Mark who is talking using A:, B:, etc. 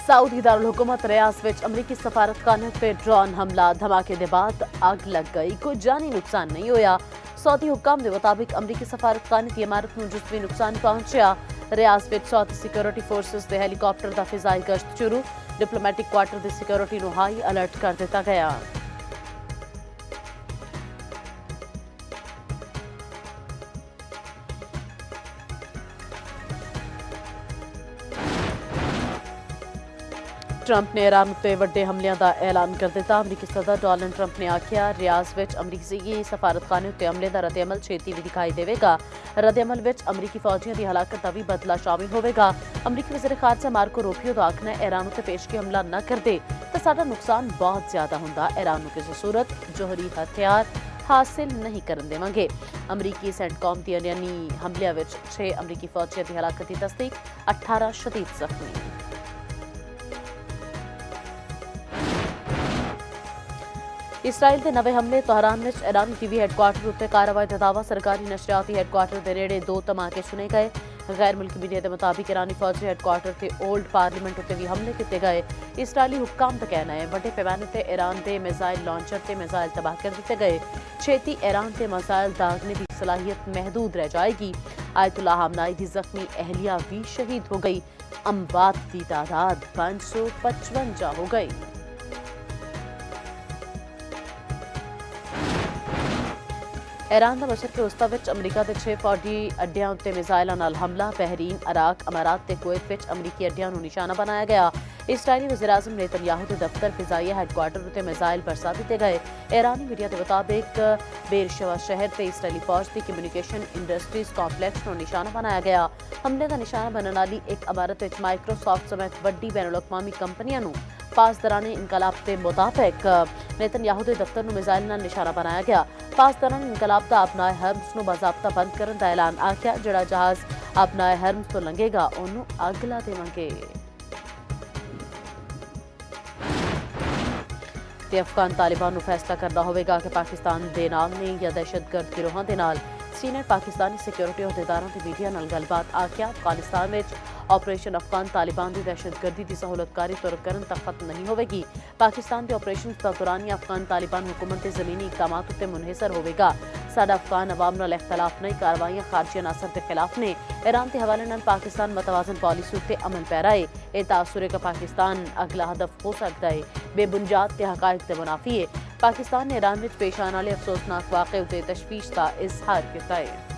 A: Saudi ਦਾਰੁਲ ਹੁਕੂਮਤ ਰਿਆਜ਼ ਵਿੱਚ ਅਮਰੀਕੀ ਸਫਾਰਤਖਾਨੇ ਤੇ ਡਰੋਨ ਹਮਲਾ ਧਮਾਕੇ ਦੇ ਬਾਅਦ ਅੱਗ ਲੱਗ ਗਈ। ਕੋਈ ਜਾਨੀ ਨੁਕਸਾਨ ਨਹੀਂ ਹੋਇਆ। ਸਾਊਦੀ ਹੁਕਮ ਦੇ ਮੁਤਾਬਿਕ ਅਮਰੀਕੀ ਸਫਾਰਤਖਾਨੇ ਦੀ ਇਮਾਰਤ ਨੂੰ ਜਿਸਮੀ ਨੁਕਸਾਨ ਪਹੁੰਚਿਆ। ਰਿਆਜ਼ ਵਿੱਚ ਸਾਊਦੀ ਸਿਕਿਉਰਿਟੀ ਫੋਰਸਿਸ ਦੇ ਹੈਲੀਕਾਪਟਰ ਦਾ ਫਿਜ਼ਾਈ ਗਸ਼ਤ ਸ਼ੁਰੂ। ਡਿਪਲੋਮੈਟਿਕ ਕੁਆਰਟਰ ਦੀ ਸਿਕਿਉਰਿਟੀ ਨੂੰ ਹਾਈ ਅਲਰਟ ਕਰ ਦਿੱਤਾ ਗਿਆ। ट्रंप ने ईरान उत्ते वड्डे हमलियां दा ऐलान कर दिता। अमरीकी सदर डोनाल्ड ट्रंप ने आख्या रियाज विच अमरीकी सफारतखाने उत्ते हमले दा रद्द-ए-अमल छेती भी दिखाई देवेगा। रद्द-ए-अमल विच अमरीकी फौजियां दी हलाकत दा भी बदला शामिल होवेगा। अमरीकी वज़ीर खारजा मार्को रूबियो दा आखना है ईरान उत्ते पेशगी हमला न करदे तां साडा नुकसान बहुत ज्यादा हुंदा। ईरान नूं किसी सूरत जोहरी हथियार हासिल नहीं करन देवांगे। अमरीकी सेंटकॉम दी यानी हमलियां विच 6 अमरीकी फौजियां दी हलाकत दी तस्दीक, 18 शदीद जख्मी। इसराइल के नवे हमले तहरान में ईरान टीवी हैडक्वार्टर उत्ते कार्रवाई का दावा। सरकारी नशरियाती हैडक्वार्टर के नेड़े 2 धमाके सुने गए। गैर मुल्की मीडिया के मुताबिक ईरानी फौजी हैडक्वार्टर से ओल्ड पार्लीमेंट उत्ते भी हमले किए गए। इसराइली हुक्काम का कहना है बड़े पैमाने पर ईरान के मिसाइल लॉन्चर से मिसाइल तबाह कर दिए गए। छेती ईरान के मिसाइल दागने की सलाहियत महदूद रह जाएगी। आयतुल्लाह खamenei की जख्मी अहलिया भी शहीद हो गई। अमवात की तादाद 555 हो गई। ईरान का मशरक़ वस्ता विच अमरीका के 6 फौजी अड्डियां उत्ते मिसाइलों नाल हमला। बहरीन, इराक, अमारात ते कुवैत विच अमरीकी अड्डियां नूं निशाना बनाया गया। इसराइली वज़ीर-ए-आज़म नेतन्याहू के दफ्तर फिजाई हैडक्वार्टर उत्ते मिसाइल बरसा दिए गए। ईरानी मीडिया के मुताबिक बेरशवा शहर से इसराइली फौज की कम्यूनिकेशन इंडस्ट्रीज कॉम्पलैक्स नूं निशाना बनाया गया। हमले का निशाना बनने वाली एक इमारत विच माइक्रोसॉफ्ट समेत वड्डी बैनुल-अक़वामी कंपनियां नूं पासदाराने इनकलाब के मुताबिक नेतन्याहू के दफ्तर नूं मिसाइल नाल निशाना बनाया गया। पासदाराने इनकलाब का अपना हर्म्स नूं बाज़ाब्ता बंद करने का ऐलान आख्या। जिहड़ा जहाज अपना हर्म्स तो लंघेगा उन्होंने अग ला देवांगे। ते अफगान तालिबान नूं फैसला करना होवेगा कि पाकिस्तान दे नाल ने या दहशतगर्द गिरोहां दे नाल। सीनियर पाकिस्तानी सिक्योरिटी अहदेदारां ते मीडिया नाल गलबात आख्या अफगानिस्तान में ऑपरेशन अफगान तालिबान की दहशतगर्दी की सहूलतकारी तुर करन तक खत्म नहीं होगी। पाकिस्तान के ऑपरेशन का दौरान अफगान तालिबान हुकूमत के ज़मीनी इकदाम उत्ते मुनहसर होगा। साडा अफगान अवाम नाल इख्तलाफ नहीं, कार्रवाइयां खारजी अनासर के खिलाफ ने। ईरान के हवाले नाल पाकिस्तान मतवाजन पॉलिसी उत्ते अमल पैरा है। यह तासुर है कि पाकिस्तान अगला हदफ हो सकता है। बेबुनियाद ते हकायक दे मुनाफी है। पाकिस्तान ने ईरान में पेश आने वाले अफसोसनाक वाक़े उत्ते तशवीश का इजहार किया है।